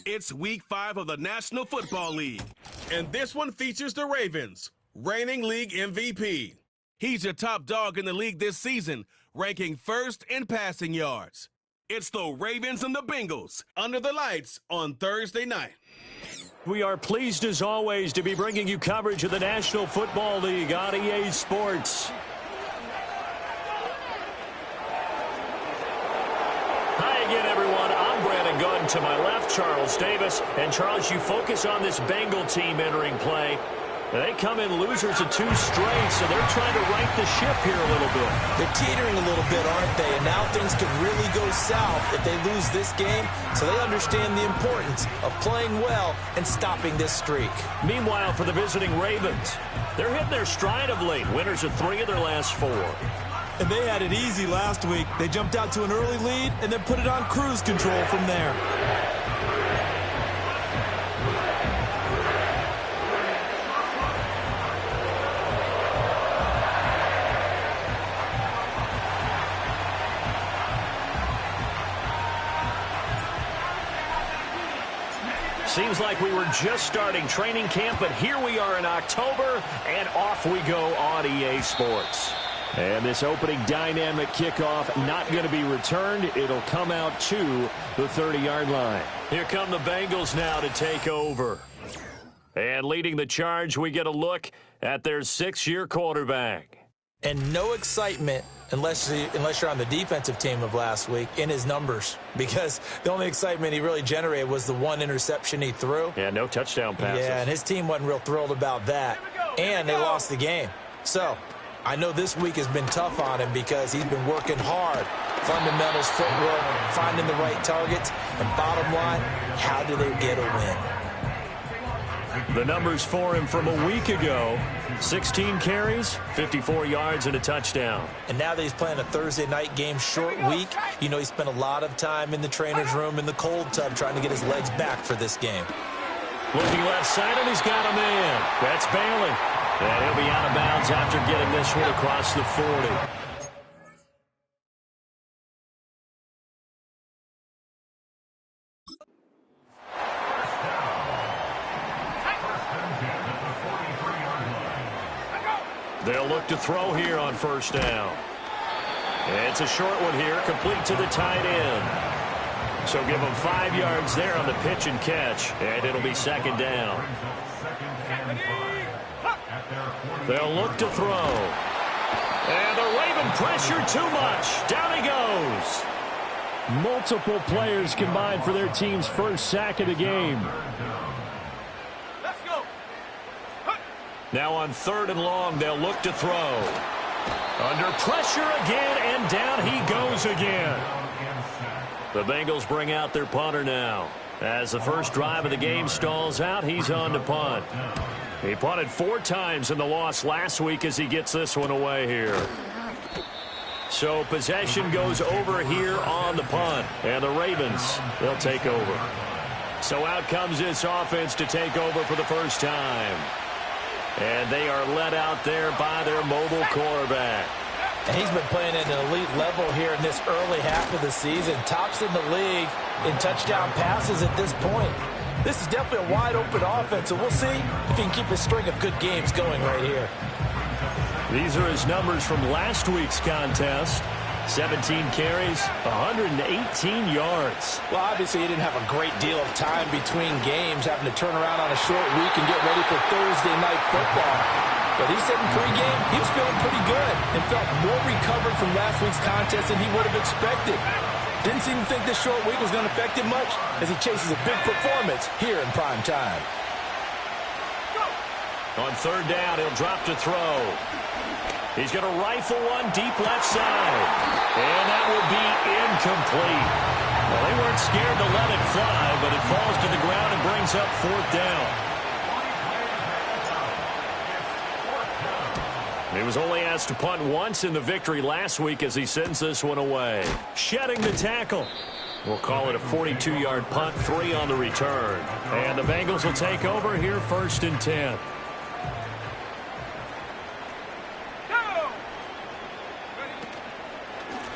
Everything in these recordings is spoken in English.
It's Week 5 of the National Football League, and this one features the Ravens, reigning league MVP. He's your top dog in the league this season, ranking first in passing yards. It's the Ravens and the Bengals under the lights on Thursday night. We are pleased as always to be bringing you coverage of the National Football League on EA Sports. Hi again, everyone. I'm Brandon Gunn. To my left, Charles Davis. And Charles, you focus on this Bengal team entering play. They come in losers of 2 straight, so they're trying to right the ship here a little bit. They're teetering a little bit, aren't they? And now things could really go south if they lose this game, so they understand the importance of playing well and stopping this streak. Meanwhile, for the visiting Ravens, they're hitting their stride of late. Winners of 3 of their last 4. And they had it easy last week. They jumped out to an early lead and then put it on cruise control from there. Seems like we were just starting training camp, but here we are in October, and off we go on EA Sports. And this opening dynamic kickoff not going to be returned. It'll come out to the 30-yard line. Here come the Bengals now to take over. And leading the charge, we get a look at their 6-year quarterback. And no excitement unless you're on the defensive team of last week in his numbers, because the only excitement he really generated was the 1 interception he threw. Yeah, no touchdown passes. Yeah, and his team wasn't real thrilled about that. And they lost the game. So I know this week has been tough on him because he's been working hard. Fundamentals, footwork, finding the right targets. And bottom line, how do they get a win? The numbers for him from a week ago: 16 carries, 54 yards, and a touchdown. And now that he's playing a Thursday night game, short week, you know he spent a lot of time in the trainer's room in the cold tub trying to get his legs back for this game. Looking left side, and he's got him in. That's Bailey. And he'll be out of bounds after getting this one across the 40. They'll look to throw here on first down. It's a short one here, complete to the tight end. So give them 5 yards there on the pitch and catch, and it'll be second down. They'll look to throw. And the Raven pressure too much. Down he goes. Multiple players combined for their team's first sack of the game. Now on 3rd and long, they'll look to throw. Under pressure again, and down he goes again. The Bengals bring out their punter now. As the first drive of the game stalls out, he's on to punt. He punted 4 times in the loss last week as he gets this one away here. So possession goes over here on the punt, and the Ravens, they'll take over. So out comes this offense to take over for the first time. And they are led out there by their mobile quarterback. And he's been playing at an elite level here in this early half of the season. Tops in the league in touchdown passes at this point. This is definitely a wide-open offense, so we'll see if he can keep a string of good games going right here. These are his numbers from last week's contest. 17 carries, 118 yards. Well, obviously, he didn't have a great deal of time between games, having to turn around on a short week and get ready for Thursday night football. But he said in pregame he was feeling pretty good and felt more recovered from last week's contest than he would have expected. Didn't seem to think this short week was going to affect him much as he chases a big performance here in prime time. On 3rd down, he'll drop to throw. He's going to rifle one deep left side. And that will be incomplete. Well, they weren't scared to let it fly, but it falls to the ground and brings up 4th down. He was only asked to punt once in the victory last week as he sends this one away. Shedding the tackle. We'll call it a 42-yard punt, 3 on the return. And the Bengals will take over here 1st and 10.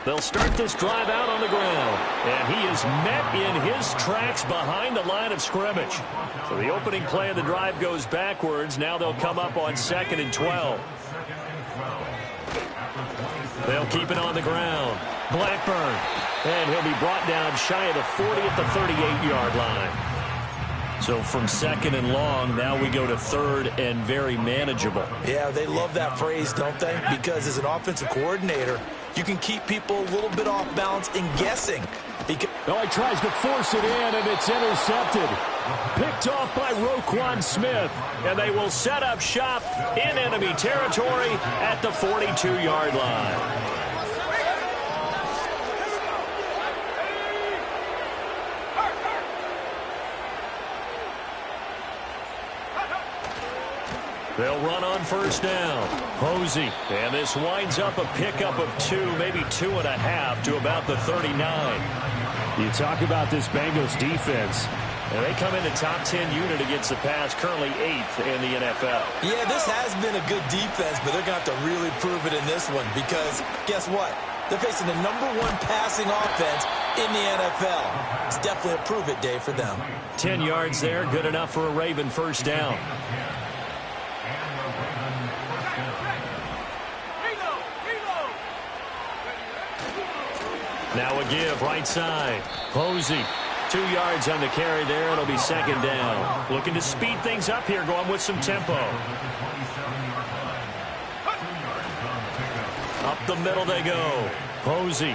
They'll start this drive out on the ground. And he is met in his tracks behind the line of scrimmage. So the opening play of the drive goes backwards. Now they'll come up on 2nd and 12. They'll keep it on the ground. Blackburn. And he'll be brought down shy of the 40 at the 38-yard line. So from 2nd and long, now we go to 3rd and very manageable. Yeah, they love that phrase, don't they? Because as an offensive coordinator, you can keep people a little bit off balance and guessing. He tries to force it in, and it's intercepted. Picked off by Roquan Smith. And they will set up shop in enemy territory at the 42-yard line. They'll run on 1st down. Posey. And this winds up a pickup of 2, maybe 2.5 to about the 39. You talk about this Bengals defense. And they come in the top 10 unit against the pass, currently 8th in the NFL. Yeah, this has been a good defense, but they're going to have to really prove it in this one because guess what? They're facing the #1 passing offense in the NFL. It's definitely a prove-it day for them. 10 yards there, good enough for a Raven 1st down. Now a give, right side. Posey, 2 yards on the carry there. It'll be 2nd down. Looking to speed things up here, going with some tempo. Up the middle they go. Posey.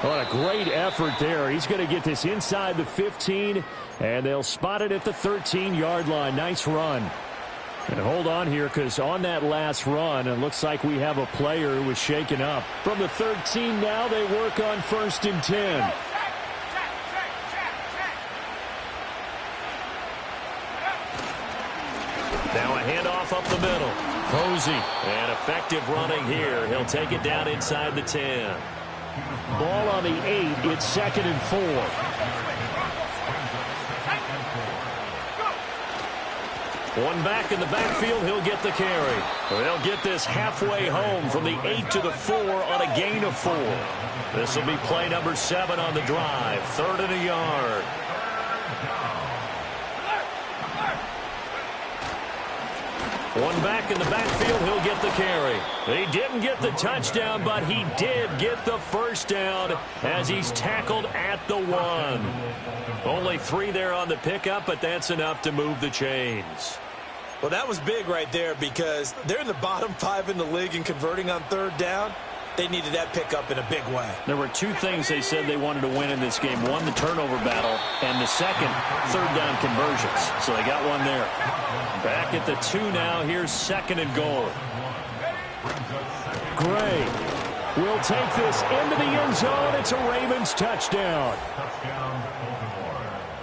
What a great effort there. He's going to get this inside the 15, and they'll spot it at the 13-yard line. Nice run. And hold on here, because on that last run, it looks like we have a player who was shaken up. From the 13 now, they work on 1st and 10. Now a handoff up the middle. Posey. And effective running here. He'll take it down inside the 10. Ball on the 8. It's 2nd and 4. One back in the backfield, he'll get the carry. They'll get this halfway home from the 8 to the 4 on a gain of 4. This will be play number 7 on the drive. 3rd and a yard. One back in the backfield, he'll get the carry. He didn't get the touchdown, but he did get the 1st down as he's tackled at the 1. Only 3 there on the pickup, but that's enough to move the chains. Well, that was big right there because they're in the bottom 5 in the league in converting on 3rd down. They needed that pickup in a big way. There were 2 things they said they wanted to win in this game. One, the turnover battle, and the second, 3rd down conversions. So they got one there. Back at the 2 now. Here's 2nd and goal. Gray will take this into the end zone. It's a Ravens touchdown.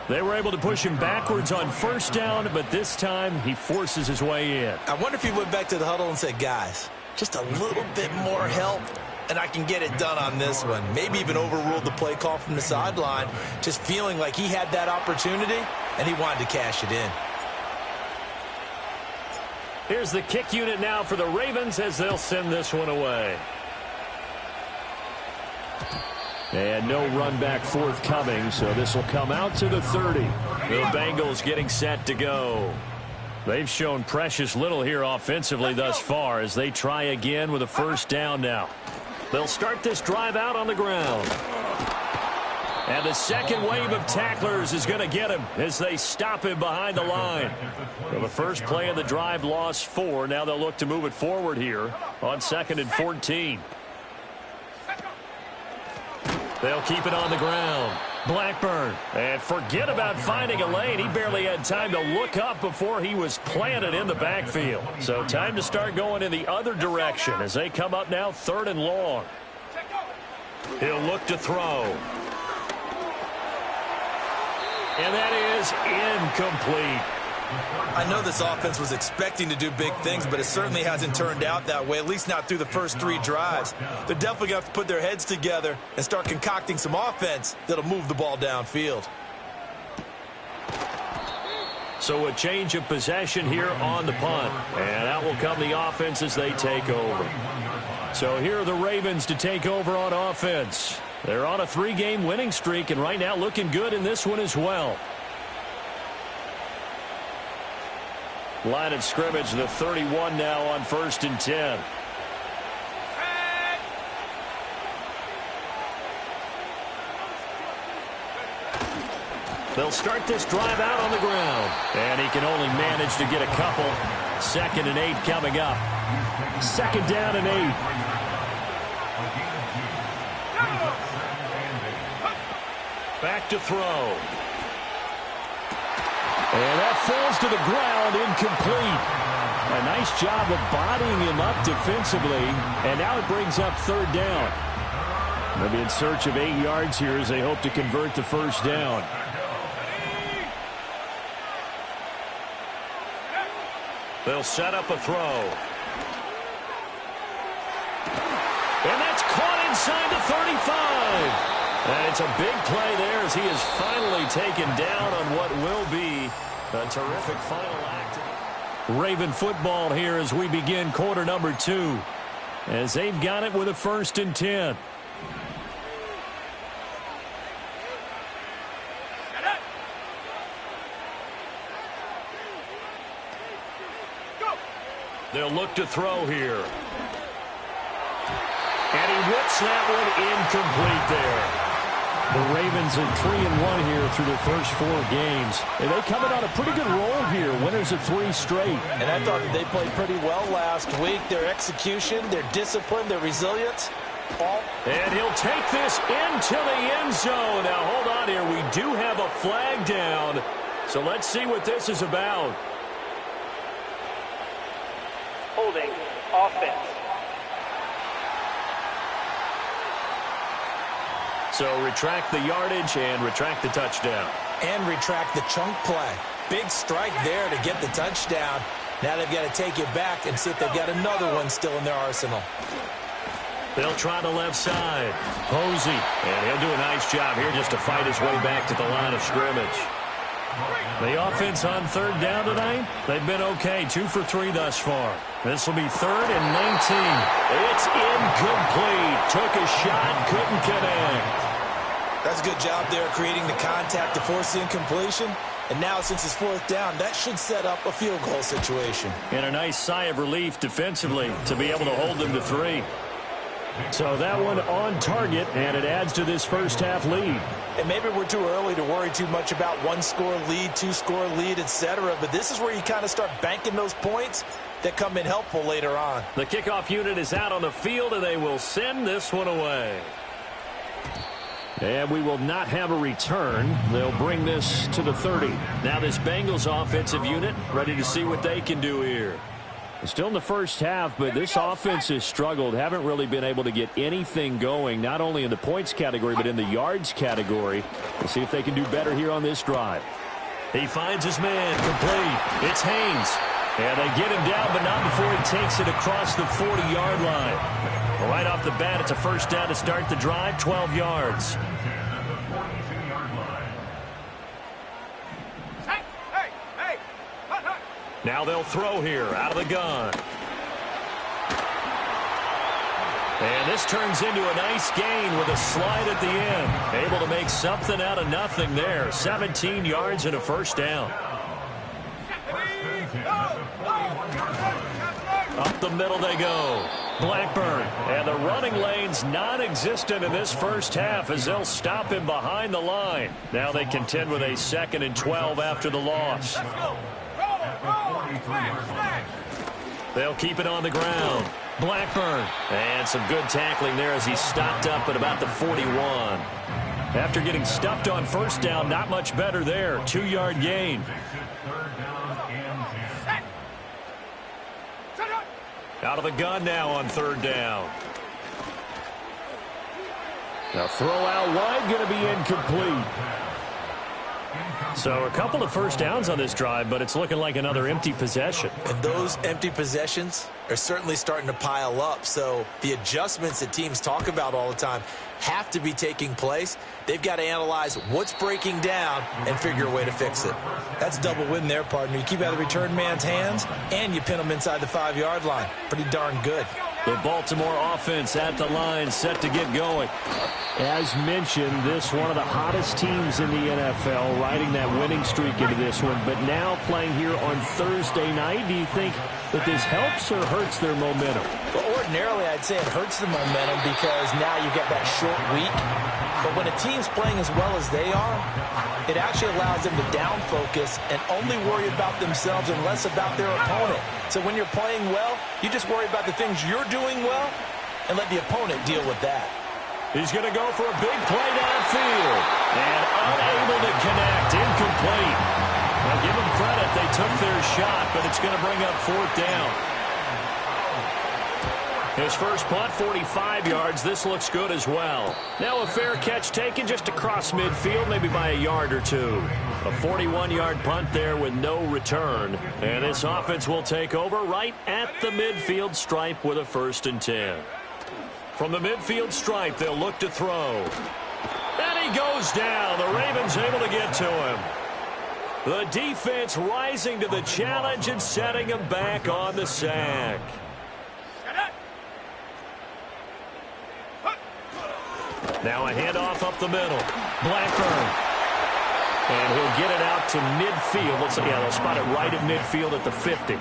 They were able to push him backwards on 1st down, but this time he forces his way in. I wonder if he went back to the huddle and said, guys, just a little bit more help, and I can get it done on this one. Maybe even overruled the play call from the sideline, just feeling like he had that opportunity, and he wanted to cash it in. Here's the kick unit now for the Ravens as they'll send this one away. And no run back forthcoming, so this will come out to the 30. The Bengals getting set to go. They've shown precious little here offensively thus far as they try again with a 1st down now. They'll start this drive out on the ground. And the second wave of tacklers is going to get him as they stop him behind the line. Well, the first play of the drive lost 4. Now they'll look to move it forward here on 2nd and 14. They'll keep it on the ground. Blackburn. And forget about finding a lane. He barely had time to look up before he was planted in the backfield. So time to start going in the other direction as they come up now 3rd and long. He'll look to throw. And that is incomplete. I know this offense was expecting to do big things, but it certainly hasn't turned out that way, at least not through the first 3 drives. They're definitely going to have to put their heads together and start concocting some offense that'll move the ball downfield. So a change of possession here on the punt. And out will come the offense as they take over. So here are the Ravens to take over on offense. They're on a 3-game winning streak, and right now looking good in this one as well. Line of scrimmage, the 31 now on 1st and 10. They'll start this drive out on the ground. And he can only manage to get a couple. 2nd and 8 coming up. 2nd down and 8. Back to throw. And that falls to the ground, incomplete. A nice job of bodying him up defensively. And now it brings up 3rd down. They'll be in search of 8 yards here as they hope to convert the 1st down. They'll set up a throw. And that's caught inside the 35. And it's a big play there as he is finally taken down on what will be a terrific final act. Raven football here as we begin quarter number 2. As they've got it with a 1st and 10. They'll look to throw here. And he whips that one incomplete there. The Ravens are 3-1 here through their first 4 games. And they coming on a pretty good roll here. Winners of 3 straight. And I thought that they played pretty well last week. Their execution, their discipline, their resilience. And he'll take this into the end zone. Now hold on here. We do have a flag down. So let's see what this is about. Holding offense. So retract the yardage and retract the touchdown. And retract the chunk play. Big strike there to get the touchdown. Now they've got to take it back and see if they've got another one still in their arsenal. They'll try the left side. Posey. And he'll do a nice job here just to fight his way back to the line of scrimmage. The offense on 3rd down tonight, they've been okay. 2 for 3 thus far. This will be 3rd and 19. It's incomplete. Took a shot, couldn't connect. That's a good job there creating the contact to force the incompletion. And now since it's 4th down, that should set up a field goal situation. And a nice sigh of relief defensively to be able to hold them to 3. So that one on target, and it adds to this first half lead. And maybe we're too early to worry too much about 1-score lead, 2-score lead, etc. But this is where you kind of start banking those points that come in helpful later on. The kickoff unit is out on the field, and they will send this one away. And we will not have a return. They'll bring this to the 30. Now this Bengals offensive unit ready to see what they can do here. Still in the first half, but this offense has struggled. Haven't really been able to get anything going, not only in the points category, but in the yards category. We'll see if they can do better here on this drive. He finds his man complete. It's Haynes. And they get him down, but not before he takes it across the 40-yard line. Well, right off the bat, it's a 1st down to start the drive, 12 yards. Now they'll throw here out of the gun. And this turns into a nice gain with a slide at the end. Able to make something out of nothing there. 17 yards and a 1st down. Up the middle they go. Blackburn. And the running lane's non-existent in this first half as they'll stop him behind the line. Now they contend with a 2nd and 12 after the loss. They'll keep it on the ground. Blackburn. And some good tackling there as he stopped up at about the 41. After getting stuffed on 1st down, not much better there. 2-yard gain. Out of the gun now on 3rd down. Now throw out wide, going to be incomplete. So a couple of 1st downs on this drive, but it's looking like another empty possession. And those empty possessions are certainly starting to pile up. So the adjustments that teams talk about all the time have to be taking place. They've got to analyze what's breaking down and figure a way to fix it. That's double win there, partner. You keep out of the return man's hands, and you pin them inside the 5-yard line. Pretty darn good. The Baltimore offense at the line, set to get going. As mentioned, this one of the hottest teams in the NFL, riding that winning streak into this one. But now playing here on Thursday night, do you think that this helps or hurts their momentum? Well, ordinarily, I'd say it hurts the momentum because now you get that short week. But when a team's playing as well as they are, it actually allows them to down focus and only worry about themselves and less about their opponent. So when you're playing well, you just worry about the things you're doing well and let the opponent deal with that. He's going to go for a big play downfield and unable to connect, incomplete. Now give them credit, they took their shot, but it's going to bring up 4th down. His first punt, 45 yards. This looks good as well. Now a fair catch taken just across midfield, maybe by a yard or two. A 41-yard punt there with no return. And this offense will take over right at the midfield stripe with a 1st and 10. From the midfield stripe, they'll look to throw. And he goes down. The Ravens able to get to him. The defense rising to the challenge and setting him back on the sack. Now a handoff up the middle. Blackburn. And he'll get it out to midfield. Let's see, yeah, they'll spot it right at midfield at the 50.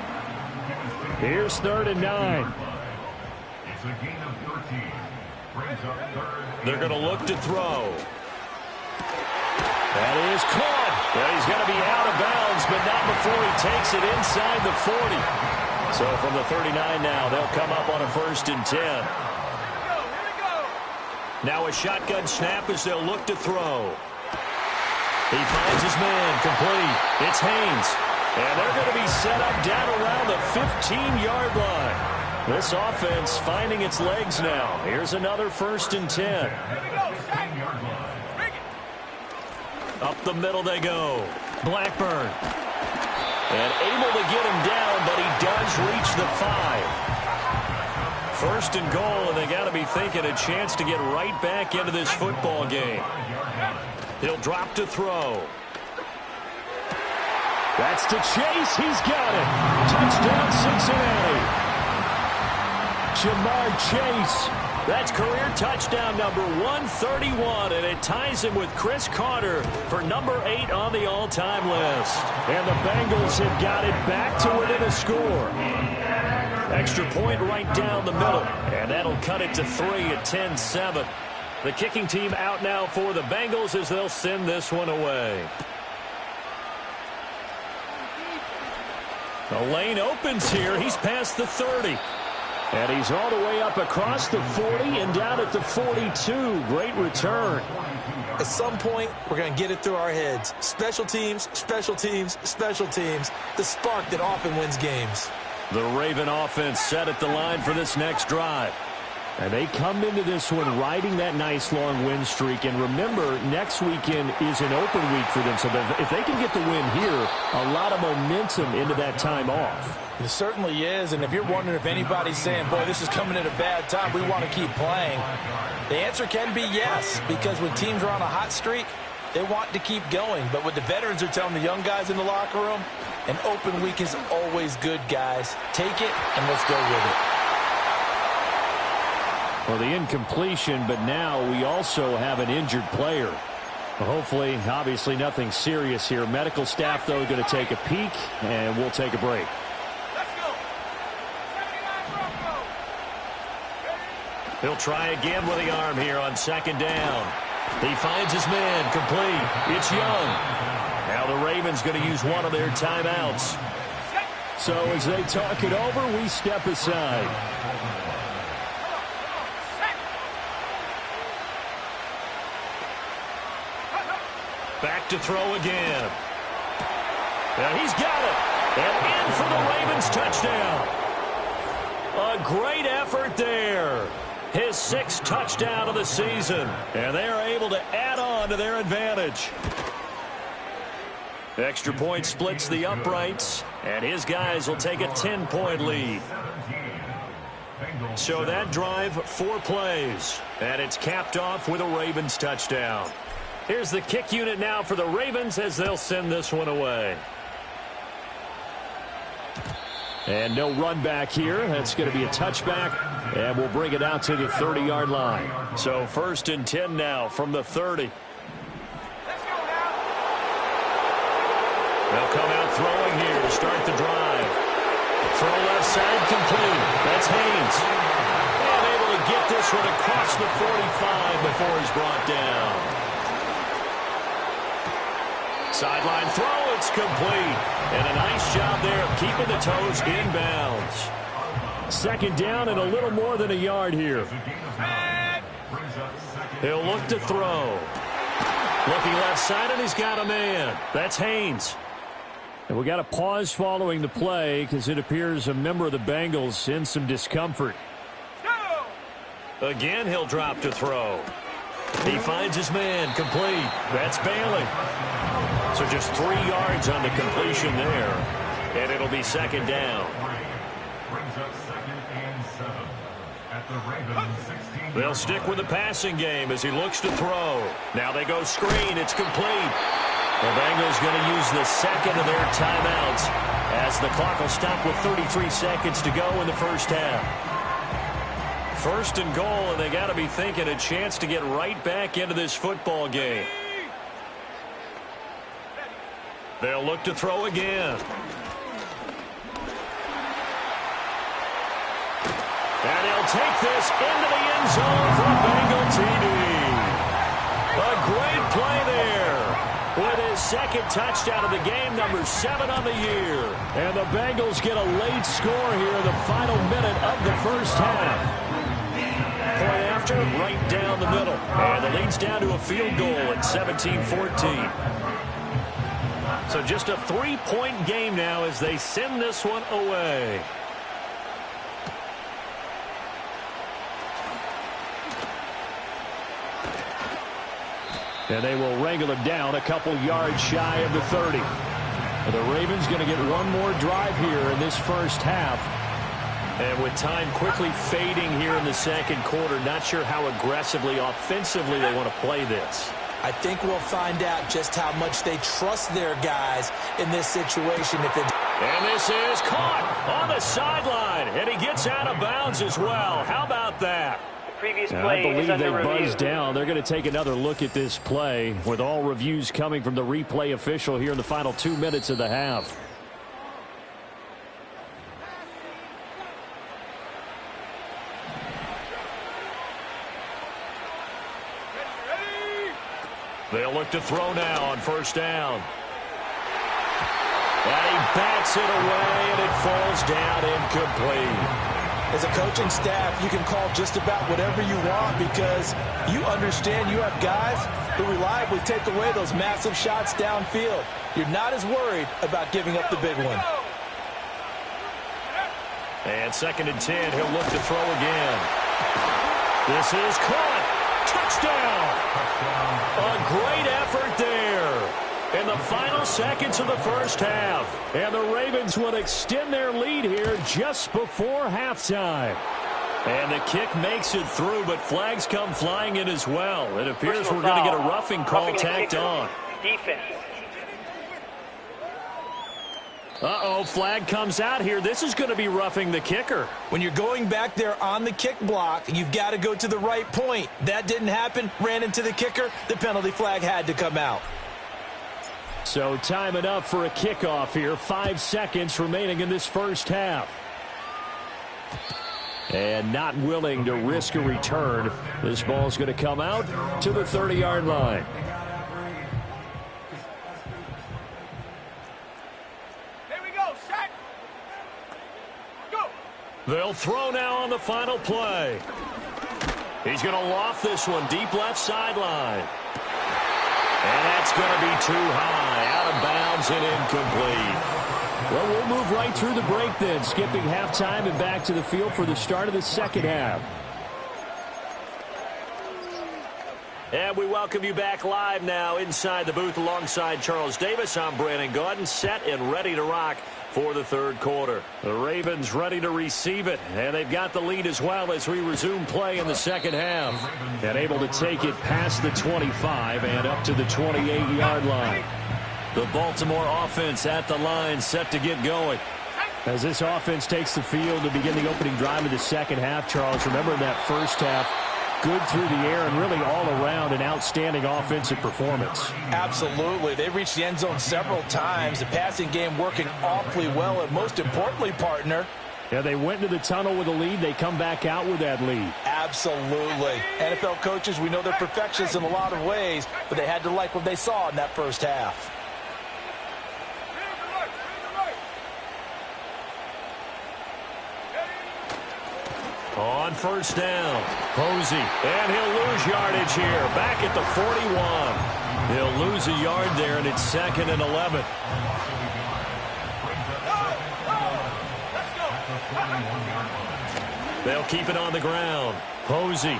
Here's 3rd and 9. It's a gain of 13. Brings up 3rd. They're going to look to throw. That is caught. Well, he's going to be out of bounds, but not before he takes it inside the 40. So from the 39 now, they'll come up on a 1st and 10. Now a shotgun snap as they'll look to throw. He finds his man, complete. It's Haynes. And they're going to be set up down around the 15-yard line. This offense finding its legs now. Here's another 1st and 10. Up the middle they go. Blackburn. And able to get him down, but he does reach the 5. 1st and goal, and they got to be thinking a chance to get right back into this football game. He'll drop to throw. That's to Chase. He's got it. Touchdown, Cincinnati. Jamar Chase. That's career touchdown number 131, and it ties him with Chris Carter for number 8 on the all-time list. And the Bengals have got it back to within a score. Extra point right down the middle, and that'll cut it to 3 at 10-7. The kicking team out now for the Bengals as they'll send this one away. The lane opens here. He's past the 30. And he's all the way up across the 40 and down at the 42. Great return. At some point, we're going to get it through our heads. Special teams, special teams, special teams. The spark that often wins games. The Raven offense set at the line for this next drive. And they come into this one riding that nice long win streak. And remember, next weekend is an open week for them. So if they can get the win here, a lot of momentum into that time off. It certainly is. And if you're wondering if anybody's saying, boy, this is coming at a bad time, we want to keep playing, the answer can be yes. Because when teams are on a hot streak, they want to keep going. But what the veterans are telling the young guys in the locker room, an open week is always good, guys. Take it and let's go with it. Well, the incompletion, but now we also have an injured player. Well, hopefully, obviously nothing serious here. Medical staff, though, going to take a peek, and we'll take a break. He'll try again with the arm here on 2nd down. He finds his man, complete. It's Young. Now the Ravens going to use one of their timeouts. So as they talk it over, we step aside. Back to throw again. And he's got it. And in for the Ravens touchdown. A great effort there. His 6th touchdown of the season. And they are able to add on to their advantage. Extra point splits the uprights. And his guys will take a 10-point lead. So that drive, 4 plays. And it's capped off with a Ravens touchdown. Here's the kick unit now for the Ravens as they'll send this one away. And no run back here. That's going to be a touchback. And we'll bring it out to the 30-yard line. So 1st and 10 now from the 30. They'll come out throwing here to start the drive. Throw left side complete. That's Haynes. And able to get this one across the 45 before he's brought down. Sideline throw, it's complete. And a nice job there of keeping the toes inbounds. 2nd down and a little more than a yard here. He'll look to throw. Looking left side, and he's got a man. That's Haynes. And we got a pause following the play because it appears a member of the Bengals in some discomfort. Again, he'll drop to throw. He finds his man, complete. That's Bailey. So just 3 yards on the completion there. And it'll be 2nd down. They'll stick with the passing game as he looks to throw. Now they go screen. It's complete. The Bengals going to use the 2nd of their timeouts as the clock will stop with 33 seconds to go in the first half. 1st and goal, and they got to be thinking a chance to get right back into this football game. They'll look to throw again. And he'll take this into the end zone for a Bengal TD. A great play there. With his 2nd touchdown of the game, number 7 on the year. And the Bengals get a late score here in the final minute of the first half. Play after, right down the middle. And the lead's down to a field goal at 17-14. So just a 3-point game now as they send this one away. And they will wrangle him down a couple yards shy of the 30. The Ravens going to get one more drive here in this first half. And with time quickly fading here in the 2nd quarter, not sure how aggressively, offensively they want to play this. I think we'll find out just how much they trust their guys in this situation. And this is caught on the sideline. And he gets out of bounds as well. How about that? I believe they buzzed down. They're going to take another look at this play with all reviews coming from the replay official here in the final 2 minutes of the half. They'll look to throw now on 1st down. And he bats it away, and it falls down incomplete. As a coaching staff, you can call just about whatever you want because you understand you have guys who reliably take away those massive shots downfield. You're not as worried about giving up the big one. And 2nd and 10, he'll look to throw again. This is caught. Touchdown. A great effort there in the final seconds of the first half. And the Ravens will extend their lead here just before halftime. And the kick makes it through, but flags come flying in as well. It appears we're going to get a roughing call tacked on. Defense. Uh-oh, flag comes out here. This is going to be roughing the kicker. When you're going back there on the kick block, you've got to go to the right point. That didn't happen. Ran into the kicker. The penalty flag had to come out. So time enough for a kickoff here. 5 seconds remaining in this first half. And not willing to risk a return. This ball's going to come out to the 30-yard line. Here we go, set. Go. They'll throw now on the final play. He's going to loft this one deep left sideline. And that's going to be too high, out of bounds and incomplete. Well, we'll move right through the break then, skipping halftime and back to the field for the start of the second half. And we welcome you back live now inside the booth alongside Charles Davis. I'm Brandon Gaudin, set and ready to rock for the third quarter. The Ravens ready to receive it, and they've got the lead as well as we resume play in the second half. And able to take it past the 25 and up to the 28-yard line. The Baltimore offense at the line, set to get going. As this offense takes the field to begin the opening drive of the second half, Charles, remember in that first half, good through the air and really all around an outstanding offensive performance. Absolutely. They reached the end zone several times. The passing game working awfully well. And most importantly, partner, yeah, they went into the tunnel with a lead. They come back out with that lead. Absolutely. NFL coaches, we know they're perfectionists in a lot of ways, but they had to like what they saw in that first half. On first down, Posey, and he'll lose yardage here. Back at the 41. He'll lose a yard there, and it's 2nd and 11. They'll keep it on the ground. Posey.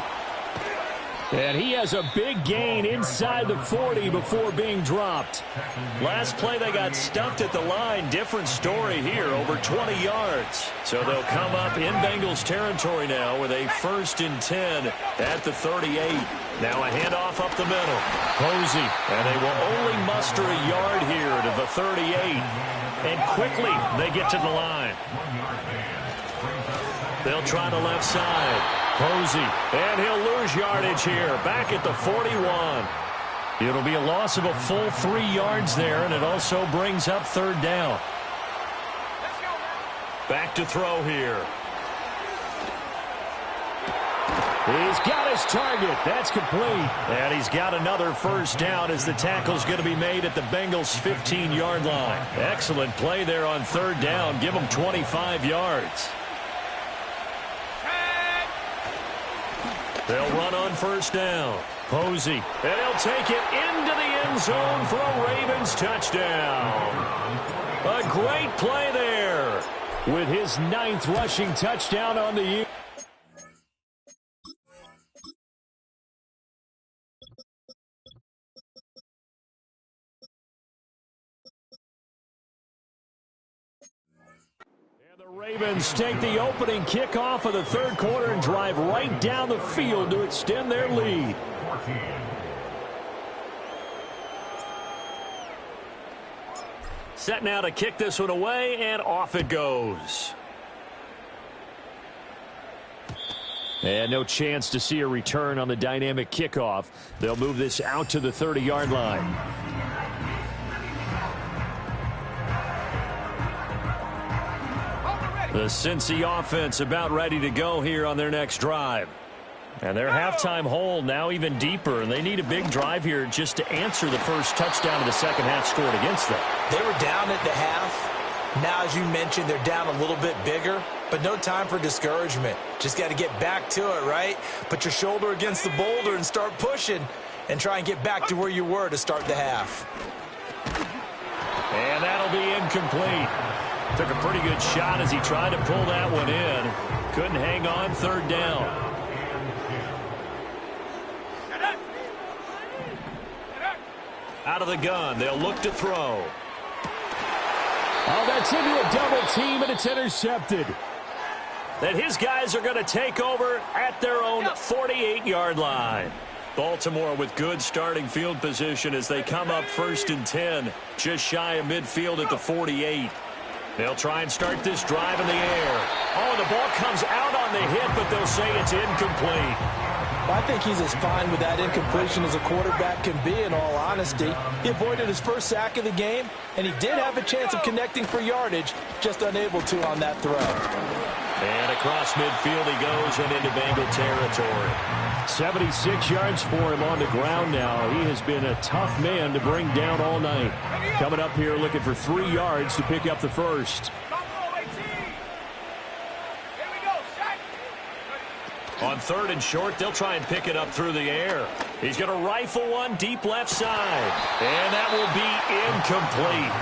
And he has a big gain inside the 40 before being dropped. Last play, they got stuffed at the line. Different story here, over 20 yards. So they'll come up in Bengals territory now with a 1st and 10 at the 38. Now a handoff up the middle. Posey, and they will only muster a yard here to the 38. And quickly, they get to the line. They'll try the left side. Posey, and he'll lose yardage here, back at the 41. It'll be a loss of a full 3 yards there, and it also brings up 3rd down. Back to throw here. He's got his target. That's complete. And he's got another 1st down as the tackle's going to be made at the Bengals' 15-yard line. Excellent play there on 3rd down. Give them 25 yards. They'll run on 1st down. Posey, and he'll take it into the end zone for a Ravens touchdown. A great play there with his 9th rushing touchdown on the year. Ravens take the opening kickoff of the 3rd quarter and drive right down the field to extend their lead. Set now to kick this one away, and off it goes. And no chance to see a return on the dynamic kickoff. They'll move this out to the 30-yard line. The Cincy offense about ready to go here on their next drive. And their halftime hole now even deeper, and they need a big drive here just to answer the first touchdown of the second half scored against them. They were down at the half. Now, as you mentioned, they're down a little bit bigger, but no time for discouragement. Just got to get back to it, right? Put your shoulder against the boulder and start pushing and try and get back to where you were to start the half. And that'll be incomplete. Took a pretty good shot as he tried to pull that one in. Couldn't hang on 3rd down. Out of the gun, they'll look to throw. Oh, that's into a double team, and it's intercepted. Then his guys are going to take over at their own 48-yard line. Baltimore with good starting field position as they come up 1st and 10, just shy of midfield at the 48. They'll try and start this drive in the air. Oh, the ball comes out on the hit, but they'll say it's incomplete. I think he's as fine with that incompletion as a quarterback can be, in all honesty. He avoided his first sack of the game, and he did have a chance of connecting for yardage, just unable to on that throw. And across midfield he goes and into Bengal territory. 76 yards for him on the ground now. He has been a tough man to bring down all night. Coming up here looking for 3 yards to pick up the first. On 3rd and short, they'll try and pick it up through the air. He's going to rifle one deep left side. And that will be incomplete.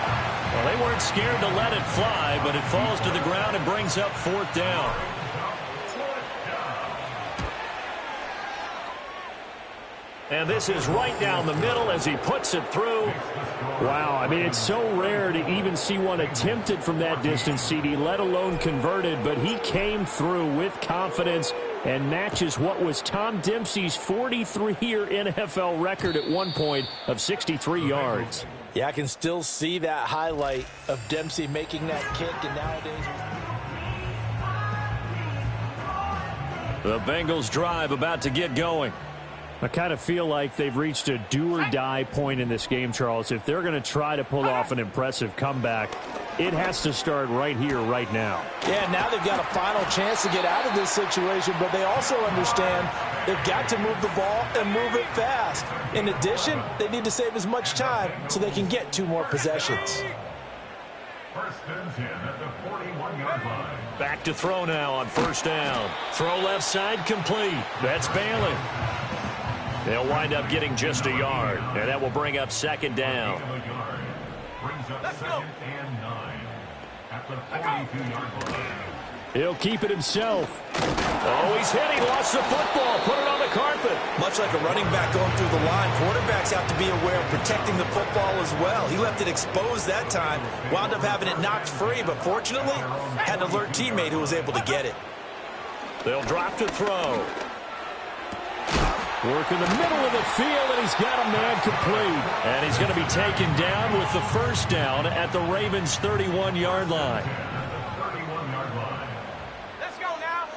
Well, they weren't scared to let it fly, but it falls to the ground and brings up 4th down. And this is right down the middle as he puts it through. Wow, I mean, it's so rare to even see one attempted from that distance, CD, let alone converted, but he came through with confidence and matches what was Tom Dempsey's 43-year NFL record at one point of 63 yards. Yeah, I can still see that highlight of Dempsey making that kick, and nowadays... The Bengals drive about to get going. I kind of feel like they've reached a do-or-die point in this game, Charles. If they're going to try to pull off an impressive comeback, it has to start right here, right now. Yeah, now they've got a final chance to get out of this situation, but they also understand they've got to move the ball and move it fast. In addition, they need to save as much time so they can get 2 more possessions. First and 10 at the 41-yard line. Back to throw now on first down. Throw left side complete. That's Bailey. They'll wind up getting just a yard, and that will bring up second down. Brings up second and 9 at the 42-yard line. He'll keep it himself. Oh, he's hit. He lost the football. Put it on the carpet. Much like a running back going through the line, quarterbacks have to be aware of protecting the football as well. He left it exposed that time, wound up having it knocked free, but fortunately had an alert teammate who was able to get it. They'll drop to throw. Work in the middle of the field, and he's got a man complete. And he's going to be taken down with the first down at the Ravens' 31-yard line. Let's go now.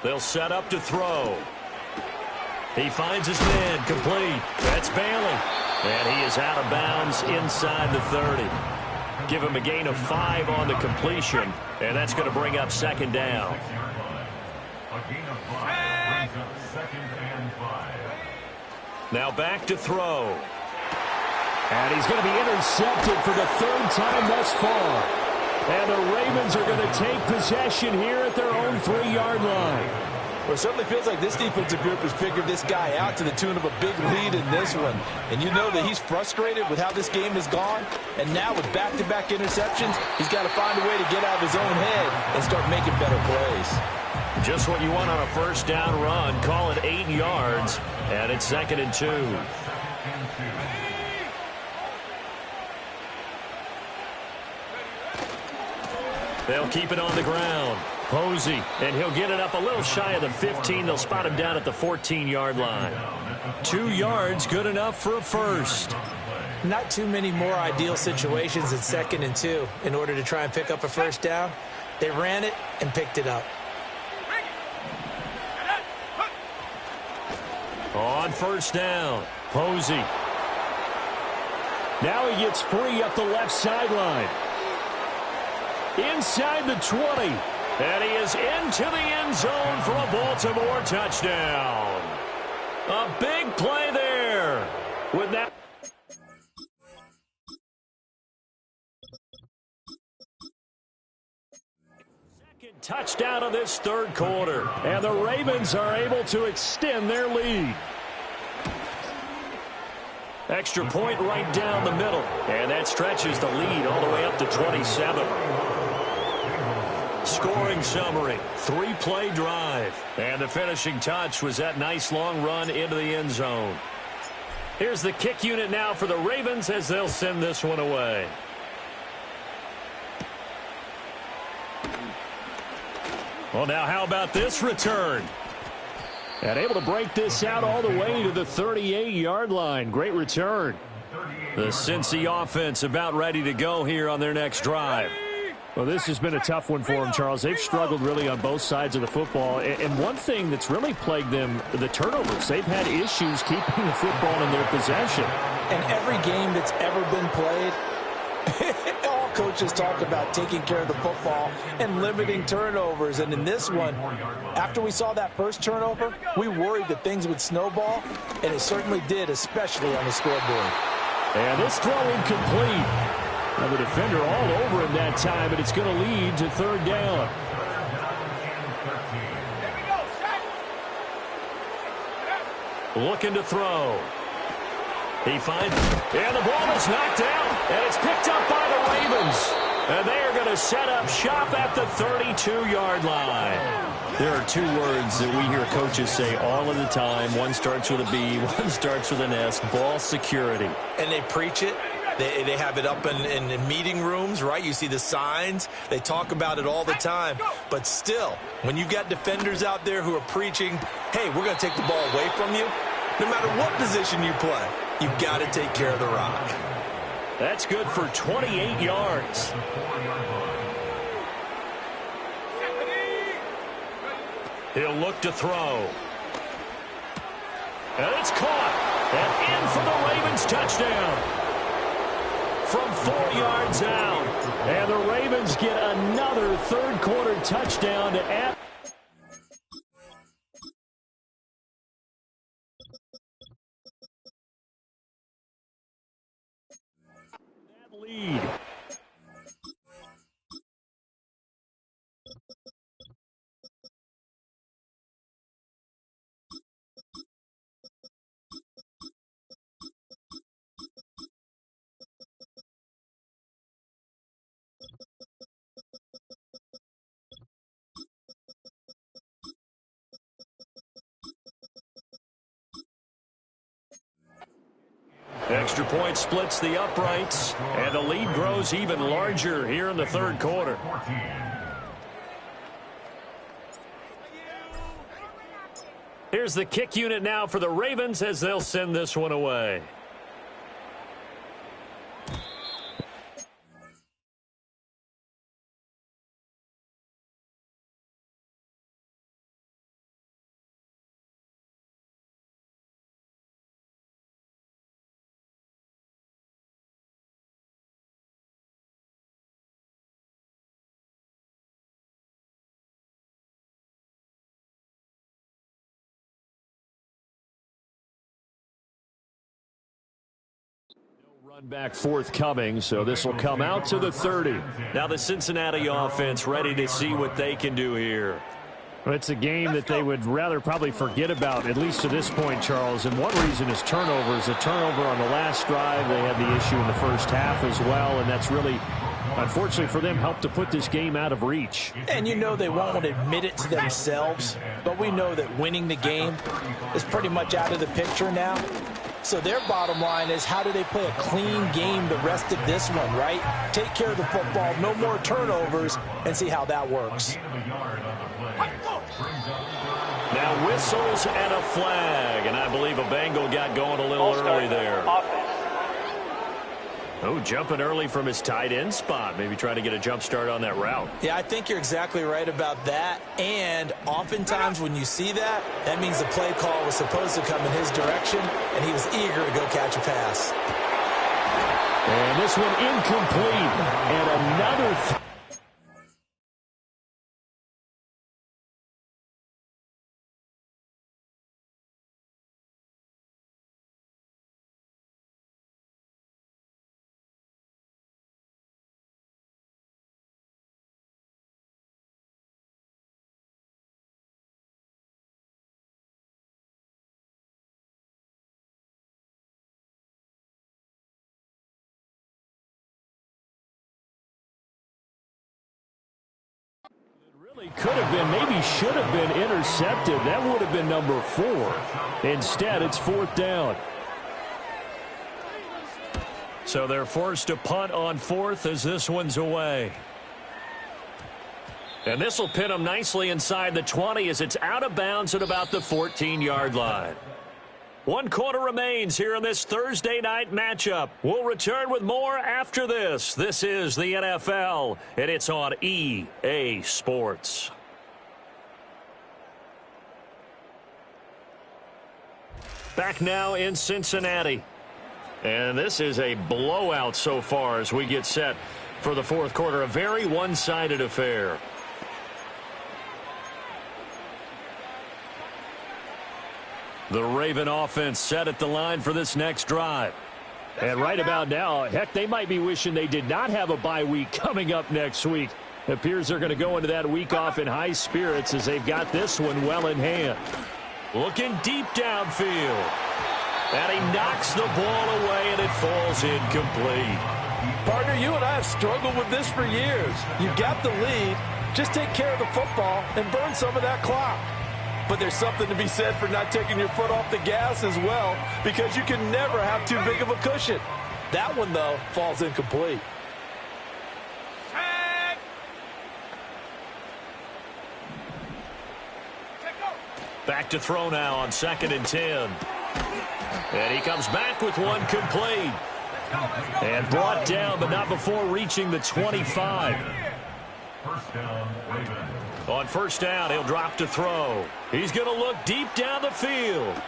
They'll set up to throw. He finds his man complete. That's Bailey. And he is out of bounds inside the 30. Give him a gain of 5 on the completion, and that's going to bring up second down. A gain of 5 brings up second and 5. Now back to throw. And he's going to be intercepted for the 3rd time thus far. And the Ravens are going to take possession here at their own 3-yard line. Well, it certainly feels like this defensive group has figured this guy out to the tune of a big lead in this one. And you know that he's frustrated with how this game has gone. And now with back-to-back interceptions, he's got to find a way to get out of his own head and start making better plays. Just what you want on a first down run. Call it 8 yards, and it's 2nd and 2. They'll keep it on the ground. Posey, and he'll get it up a little shy of the 15. They'll spot him down at the 14-yard line. 2 yards, good enough for a first. Not too many more ideal situations in 2nd and 2 in order to try and pick up a first down. They ran it and picked it up. On first down, Posey. Now he gets free up the left sideline. Inside the 20. And he is into the end zone for a Baltimore touchdown. A big play there. With that. Second touchdown of this 3rd quarter. And the Ravens are able to extend their lead. Extra point right down the middle. And that stretches the lead all the way up to 27. Scoring summary, 3-play drive. And the finishing touch was that nice long run into the end zone. Here's the kick unit now for the Ravens as they'll send this one away. Well, now how about this return? And able to break this out all the way to the 38-yard line. Great return. The Cincy offense about ready to go here on their next drive. Well, this has been a tough one for them, Charles. They've struggled really on both sides of the football. And one thing that's really plagued them, the turnovers. They've had issues keeping the football in their possession. And every game that's ever been played, all coaches talk about taking care of the football and limiting turnovers. And in this one, after we saw that first turnover, we worried that things would snowball, and it certainly did, especially on the scoreboard. And this throw incomplete. Now the defender all over him that time, but it's going to lead to 3rd down. Looking to throw. He finds, and the ball is knocked out, and it's picked up by the Ravens. And they are going to set up shop at the 32-yard line. There are 2 words that we hear coaches say all of the time. One starts with a B, one starts with an S, ball security. And they preach it. They have it up in meeting rooms, right? You see the signs. They talk about it all the time. But still, when you've got defenders out there who are preaching, hey, we're going to take the ball away from you, no matter what position you play, you've got to take care of the rock. That's good for 28 yards. He'll look to throw. And it's caught. And in for the Ravens touchdown. From 4 yards out. And the Ravens get another third-quarter touchdown to add. That lead. Extra point splits the uprights, and the lead grows even larger here in the third quarter. Here's the kick unit now for the Ravens as they'll send this one away. Run back forthcoming, so this will come out to the 30. Now the Cincinnati offense ready to see what they can do here. Well, it's a game that they would rather probably forget about, at least to this point, Charles. And one reason is turnovers. A turnover on the last drive. They had the issue in the first half as well, and that's really, unfortunately for them, helped to put this game out of reach. And you know they won't admit it to themselves, but we know that winning the game is pretty much out of the picture now. So their bottom line is, how do they play a clean game the rest of this one, right? Take care of the football, no more turnovers, and see how that works. Now whistles and a flag, and I believe a Bengal got going a little early there. Oh, jumping early from his tight end spot. Maybe trying to get a jump start on that route. Yeah, I think you're exactly right about that. And oftentimes when you see that, that means the play call was supposed to come in his direction, and he was eager to go catch a pass. And this one incomplete. And another... could have been, maybe should have been intercepted. That would have been number 4. Instead, it's 4th down. So they're forced to punt on 4th as this one's away. And this will pin them nicely inside the 20 as it's out of bounds at about the 14-yard line. 1 quarter remains here in this Thursday night matchup. We'll return with more after this. This is the NFL, and it's on EA Sports. Back now in Cincinnati. And this is a blowout so far as we get set for the fourth quarter. A very one-sided affair. The Raven offense set at the line for this next drive. And right about now, heck, they might be wishing they did not have a bye week coming up next week. It appears they're going to go into that week off in high spirits as they've got this one well in hand. Looking deep downfield. And he knocks the ball away, and it falls incomplete. Partner, you and I have struggled with this for years. You've got the lead. Just take care of the football and burn some of that clock. But there's something to be said for not taking your foot off the gas as well, because you can never have too big of a cushion. That one, though, falls incomplete. Back to throw now on 2nd and 10. And he comes back with one complete. And brought down, but not before reaching the 25. First down, Ravens. On first down, he'll drop to throw. He's going to look deep down the field.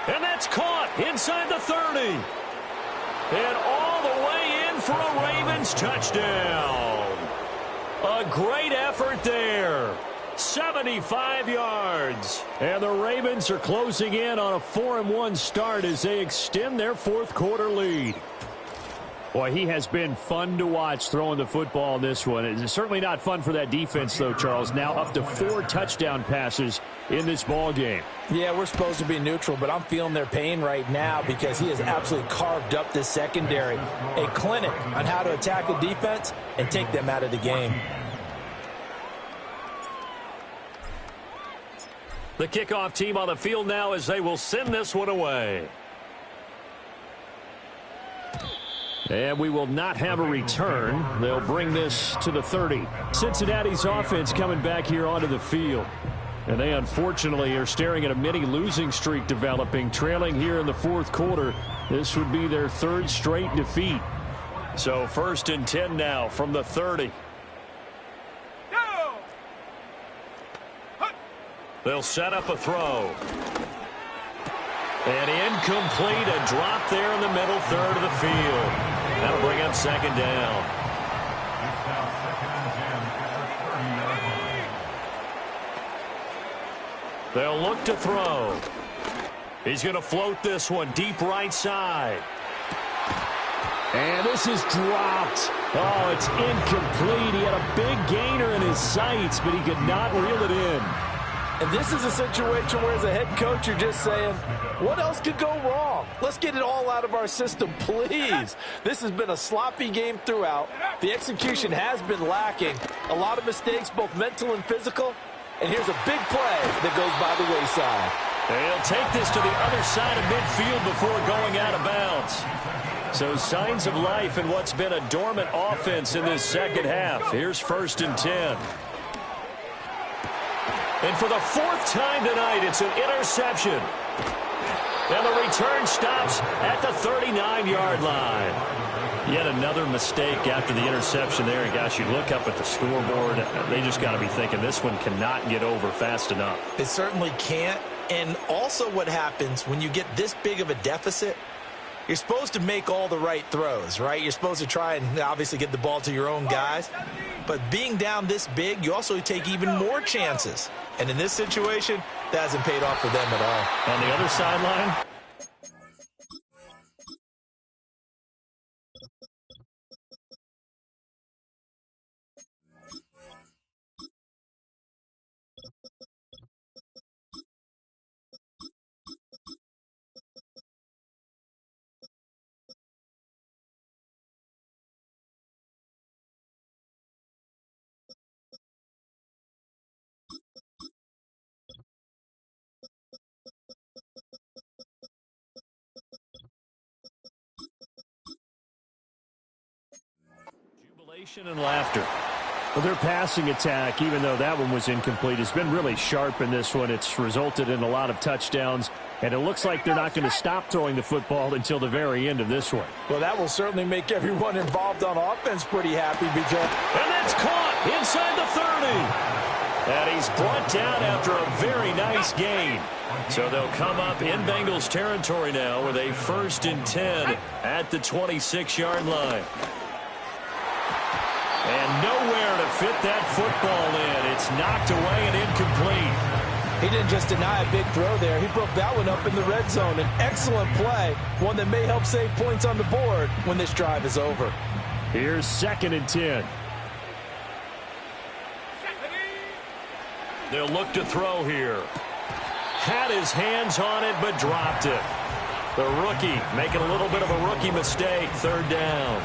And that's caught inside the 30. And all the way in for a Ravens touchdown. A great effort there. 75 yards. And the Ravens are closing in on a 4-1 start as they extend their fourth quarter lead. Boy, he has been fun to watch throwing the football in this one. It's certainly not fun for that defense, though, Charles. Now up to 4 touchdown passes in this ball game. Yeah, we're supposed to be neutral, but I'm feeling their pain right now because he has absolutely carved up this secondary. A clinic on how to attack a defense and take them out of the game. The kickoff team on the field now as they will send this one away. And we will not have a return. They'll bring this to the 30. Cincinnati's offense coming back here onto the field. And they unfortunately are staring at a mini losing streak developing, trailing here in the fourth quarter. This would be their 3rd straight defeat. So 1st and 10 now from the 30. They'll set up a throw. And incomplete, a drop there in the middle third of the field. That'll bring up 2nd down. It's now 2nd and 10 at the 30-yard line. They'll look to throw. He's going to float this one deep right side. And this is dropped. Oh, it's incomplete. He had a big gainer in his sights, but he could not reel it in. And this is a situation where, as a head coach, you're just saying, what else could go wrong? Let's get it all out of our system, please. This has been a sloppy game throughout. The execution has been lacking. A lot of mistakes, both mental and physical. And here's a big play that goes by the wayside. They'll take this to the other side of midfield before going out of bounds. So signs of life in what's been a dormant offense in this second half. Here's 1st and 10. And for the 4th time tonight, it's an interception. And the return stops at the 39-yard line. Yet another mistake after the interception there. And, gosh, you look up at the scoreboard, they just got to be thinking this one cannot get over fast enough. It certainly can't. And also what happens when you get this big of a deficit, you're supposed to make all the right throws, right? You're supposed to try and obviously get the ball to your own guys. But being down this big, you also take even more chances. And in this situation, that hasn't paid off for them at all. On the other sideline, jubilation and laughter. Well, their passing attack, even though that one was incomplete, has been really sharp in this one. It's resulted in a lot of touchdowns, and it looks like they're not going to stop throwing the football until the very end of this one. Well, that will certainly make everyone involved on offense pretty happy, BJ. And that's caught inside the 30. And he's brought down after a very nice gain. So they'll come up in Bengals territory now with a 1st and 10 at the 26-yard line. And nowhere to fit that football in. It's knocked away and incomplete. He didn't just deny a big throw there. He broke that one up in the red zone. An excellent play, one that may help save points on the board when this drive is over. Here's 2nd and 10. They'll look to throw here. Had his hands on it, but dropped it. The rookie making a little bit of a rookie mistake. 3rd down.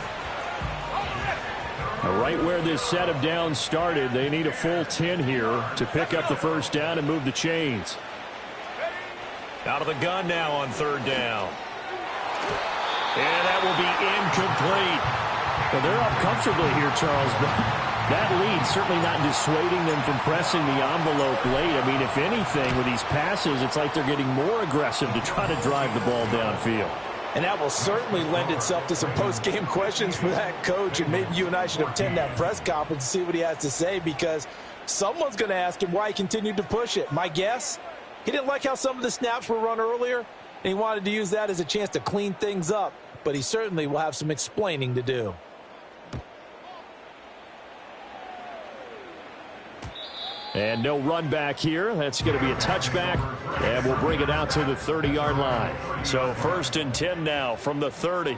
Right where this set of downs started, they need a full 10 here to pick up the 1st down and move the chains. Out of the gun now on 3rd down. And that will be incomplete. Well, they're up comfortably here, Charles, but that lead certainly not dissuading them from pressing the envelope late. I mean, if anything, with these passes, it's like they're getting more aggressive to try to drive the ball downfield. And that will certainly lend itself to some post-game questions for that coach, and maybe you and I should attend that press conference and see what he has to say, because someone's going to ask him why he continued to push it. My guess, he didn't like how some of the snaps were run earlier, and he wanted to use that as a chance to clean things up, but he certainly will have some explaining to do. And no run back here. That's going to be a touchback, and we'll bring it out to the 30-yard line. So 1st and 10 now from the 30.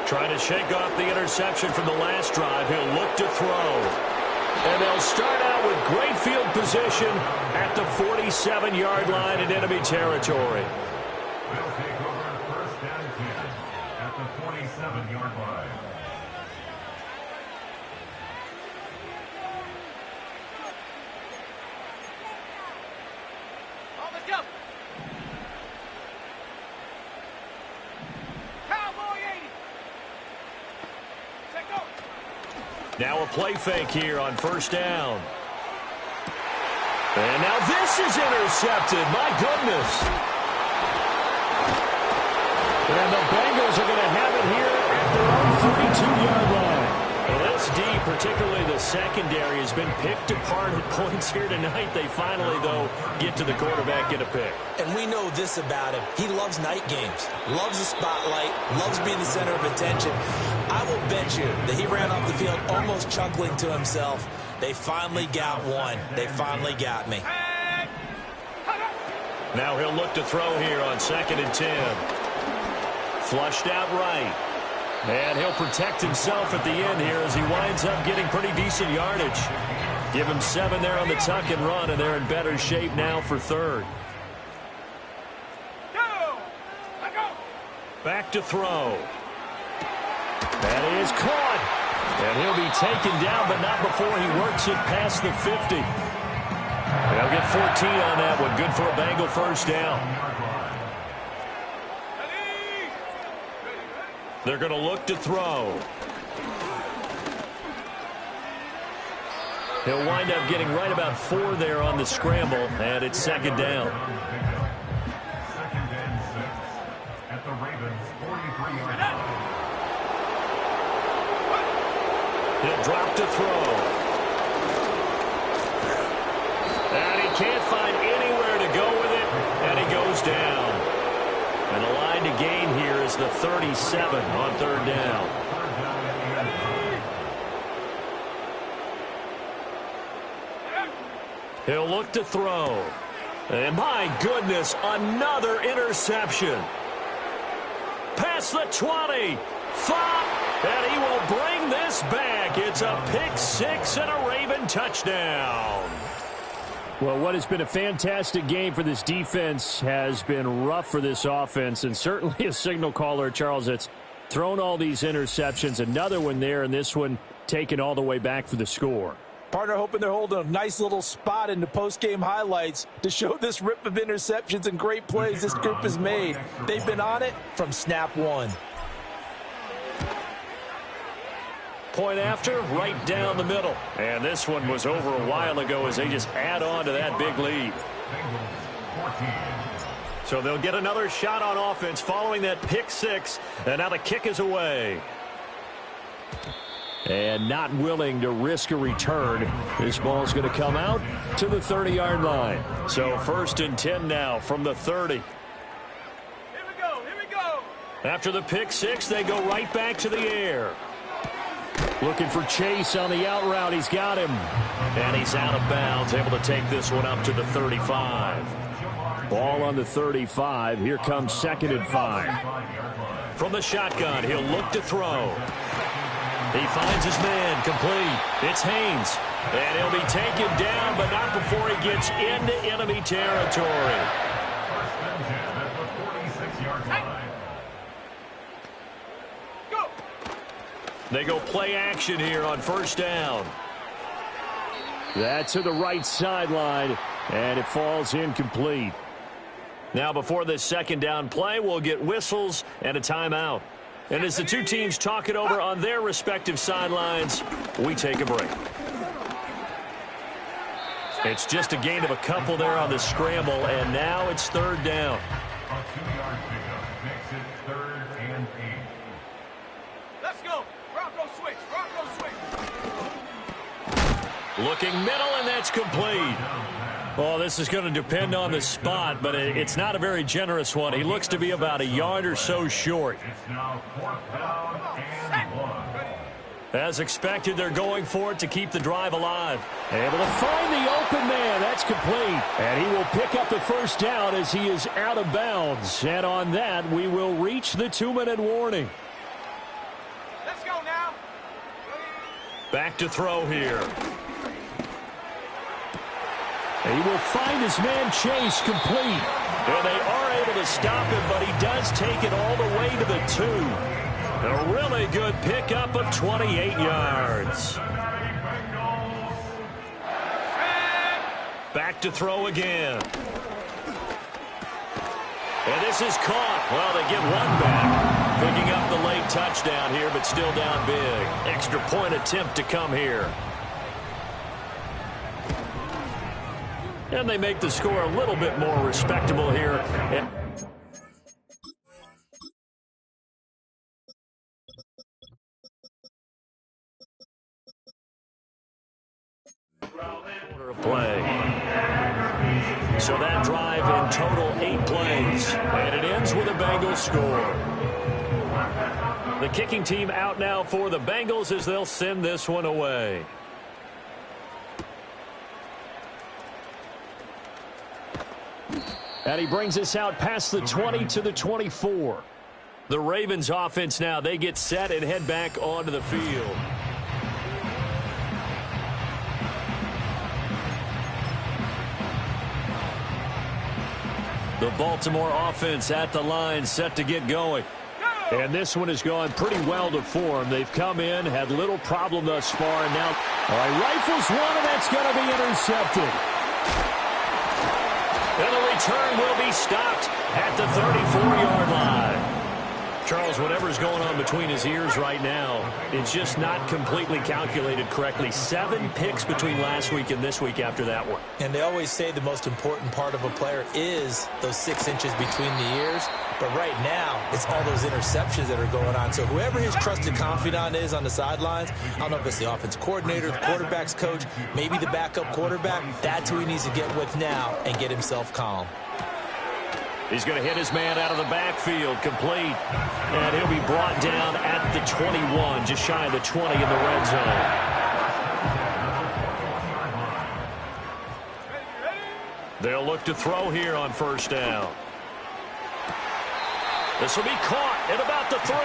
Trying to shake off the interception from the last drive. He'll look to throw. And they'll start out with great field position at the 47-yard line in enemy territory. They'll take over 1st and 10 at the 47-yard line. Let's go. Cowboy 80. Check go. Now a play fake here on 1st down. And now this is intercepted. My goodness. And the Bengals are going to have it here at their own 32-yard line. Well, this D, particularly the secondary, has been picked apart at points here tonight. They finally, though, get to the quarterback, get a pick. And we know this about him. He loves night games, loves the spotlight, loves being the center of attention. I will bet you that he ran off the field almost chuckling to himself. They finally got one. They finally got me. Now he'll look to throw here on 2nd and 10. Flushed out right. And he'll protect himself at the end here as he winds up getting pretty decent yardage. Give him 7 there on the tuck and run, and they're in better shape now for 3rd. Back to throw. That is caught. And he'll be taken down, but not before he works it past the 50. They'll get 14 on that one. Good for a Bengal 1st down. They're going to look to throw. He'll wind up getting right about 4 there on the scramble, and it's 2nd down. 2nd and 6 at the Ravens' 43-yard line. He'll drop to throw. And he can't find anywhere to go with it, and he goes down. And the line to gain here is the 37 on 3rd down. He'll look to throw. And my goodness, another interception. Past the 20. 5. And he will bring this back. It's a pick 6 and a Raven touchdown. Well, what has been a fantastic game for this defense has been rough for this offense, and certainly a signal caller, Charles, that's thrown all these interceptions. Another one there, and this one taken all the way back for the score. Partner hoping they're holding a nice little spot in the post-game highlights to show this rip of interceptions and great plays this group has made. They've been on it from snap 1. Point after, right down the middle. And this one was over a while ago as they just add on to that big lead. So they'll get another shot on offense following that pick 6. And now the kick is away. And not willing to risk a return. This ball's going to come out to the 30-yard line. So 1st and 10 now from the 30. Here we go. Here we go. After the pick 6, they go right back to the air. Looking for Chase on the out route. He's got him. And he's out of bounds, able to take this one up to the 35. Ball on the 35. Here comes 2nd and 5. From the shotgun, he'll look to throw. He finds his man, complete. It's Haynes. And he'll be taken down, but not before he gets into enemy territory. They go play action here on 1st down. That's to the right sideline. And it falls incomplete. Now before this second down play, we'll get whistles and a timeout. And as the two teams talk it over on their respective sidelines, we take a break. It's just a gain of a couple there on the scramble, and now it's third down. A 2-yard pickup makes it 3rd and 8. Let's go. Bronco switch. Bronco switch. Looking middle, and that's complete. Well, this is going to depend on the spot, but it's not a very generous one. He looks to be about a yard or so short. It's now 4th down and 1. As expected, they're going for it to keep the drive alive. Able to find the open man. That's complete. And he will pick up the first down as he is out of bounds. And on that, we will reach the 2-minute warning. Let's go now. Back to throw here. And he will find his man Chase complete. And they are able to stop him, but he does take it all the way to the 2. A really good pickup of 28 yards. Back to throw again. And this is caught. Well, they get one back. Picking up the late touchdown here, but still down big. Extra point attempt to come here. And they make the score a little bit more respectable here. Play. So that drive in total 8 plays. And it ends with a Bengals score. The kicking team out now for the Bengals as they'll send this one away. And he brings us out past the 20 to the 24. The Ravens offense now, they get set and head back onto the field. The Baltimore offense at the line, set to get going. And this one has gone pretty well to form. They've come in, had little problem thus far, and now rifles one, and that's going to be intercepted. And the return will be stopped at the 34-yard line. Charles, whatever's going on between his ears right now, it's just not completely calculated correctly. 7 picks between last week and this week after that one. And they always say the most important part of a player is those 6 inches between the ears. But right now, it's all those interceptions that are going on. So whoever his trusted confidant is on the sidelines, I don't know if it's the offense coordinator, the quarterback's coach, maybe the backup quarterback, that's who he needs to get with now and get himself calm. He's going to hit his man out of the backfield, complete. And he'll be brought down at the 21, just shy of the 20 in the red zone. They'll look to throw here on first down. This will be caught at about the 3.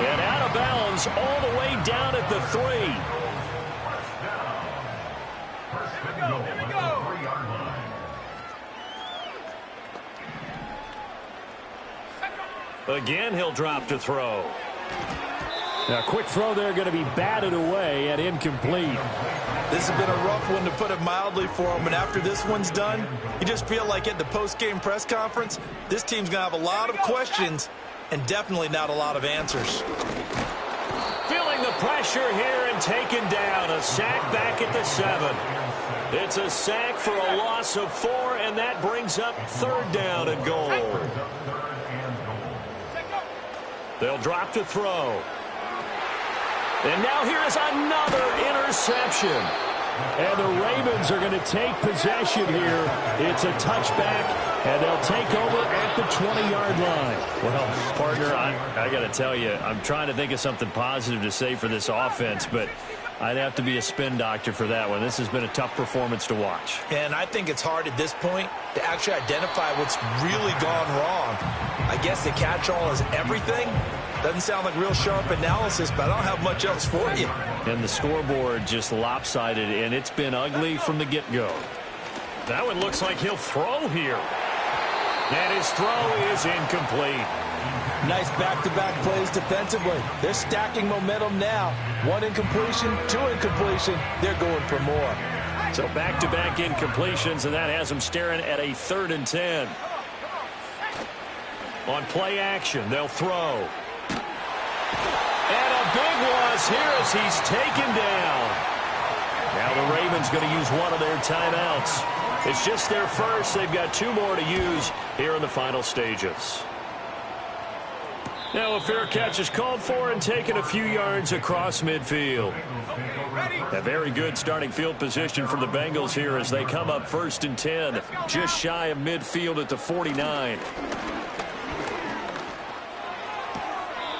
And out of bounds all the way down at the 3. Here we go. Again, he'll drop to throw. Now, quick throw there, going to be batted away and incomplete. This has been a rough one, to put it mildly, for him. And after this one's done, you just feel like at the post-game press conference, this team's going to have a lot of questions and definitely not a lot of answers. Feeling the pressure here and taken down. A sack back at the 7. It's a sack for a loss of 4, and that brings up third down and goal. They'll drop to throw. And now here is another interception. And the Ravens are going to take possession here. It's a touchback, and they'll take over at the 20-yard line. Well, partner, I got to tell you, I'm trying to think of something positive to say for this offense, but I'd have to be a spin doctor for that one. This has been a tough performance to watch. And I think it's hard at this point to actually identify what's really gone wrong. I guess the catch-all is everything. Doesn't sound like real sharp analysis, but I don't have much else for you. And the scoreboard just lopsided, and it's been ugly from the get-go. That one looks like he'll throw here. And his throw is incomplete. Nice back-to-back plays defensively. They're stacking momentum now. 1 incompletion, 2 incompletion. They're going for more. So back-to-back incompletions, and that has them staring at a 3rd and 10. On play action, they'll throw. And a big loss here as he's taken down. Now the Ravens going to use one of their timeouts. It's just their first. They've got 2 more to use here in the final stages. Now a fair catch is called for and taken a few yards across midfield. A very good starting field position for the Bengals here as they come up 1st and 10, just shy of midfield at the 49.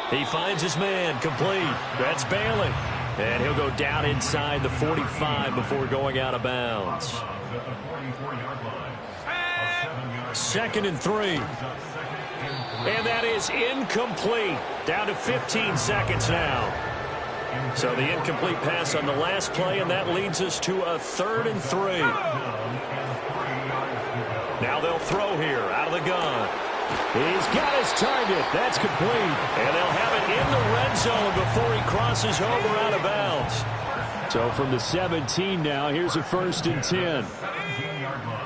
He finds his man, complete. That's Bailey. And he'll go down inside the 45 before going out of bounds. 2nd and 3. And that is incomplete. Down to 15 seconds now. So the incomplete pass on the last play, and that leads us to a 3rd and 3. Now they'll throw here out of the gun. He's got his target. That's complete. And they'll have it in the red zone before he crosses over out of bounds. So from the 17 now, here's a 1st and 10.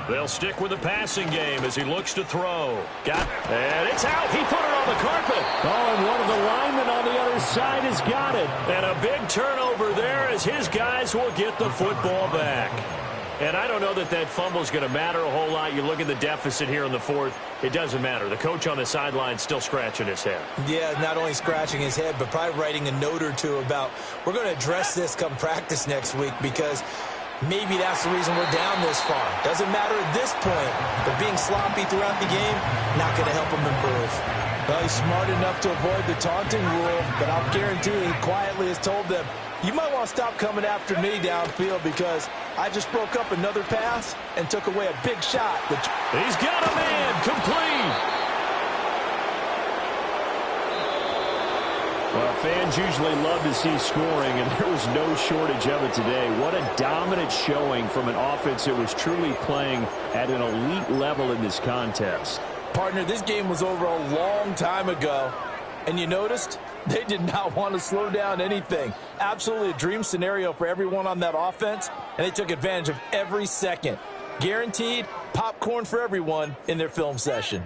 They'll stick with the passing game as he looks to throw. And it's out. He put it on the carpet. Oh, and one of the linemen on the other side has got it. And a big turnover there as his guys will get the football back. And I don't know that that fumble is going to matter a whole lot. You look at the deficit here in the 4th. It doesn't matter. The coach on the sideline still scratching his head. Yeah, not only scratching his head, but probably writing a note or two about we're going to address this come practice next week because maybe that's the reason we're down this far. Doesn't matter at this point, but being sloppy throughout the game, not going to help him improve. Well, he's smart enough to avoid the taunting rule, but I'll guarantee he quietly has told them, you might want to stop coming after me downfield because I just broke up another pass and took away a big shot. He's got a man, complete. Well, fans usually love to see scoring, and there was no shortage of it today. What a dominant showing from an offense that was truly playing at an elite level in this contest. Partner, this game was over a long time ago, and you noticed they did not want to slow down anything. Absolutely a dream scenario for everyone on that offense, and they took advantage of every second. Guaranteed popcorn for everyone in their film session.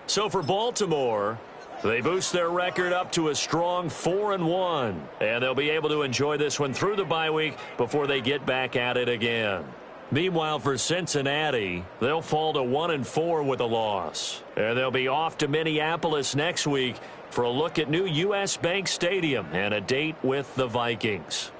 So for Baltimore, they boost their record up to a strong 4-1, and they'll be able to enjoy this one through the bye week before they get back at it again. Meanwhile, for Cincinnati, they'll fall to 1-4 with a loss. And they'll be off to Minneapolis next week for a look at new U.S. Bank Stadium and a date with the Vikings.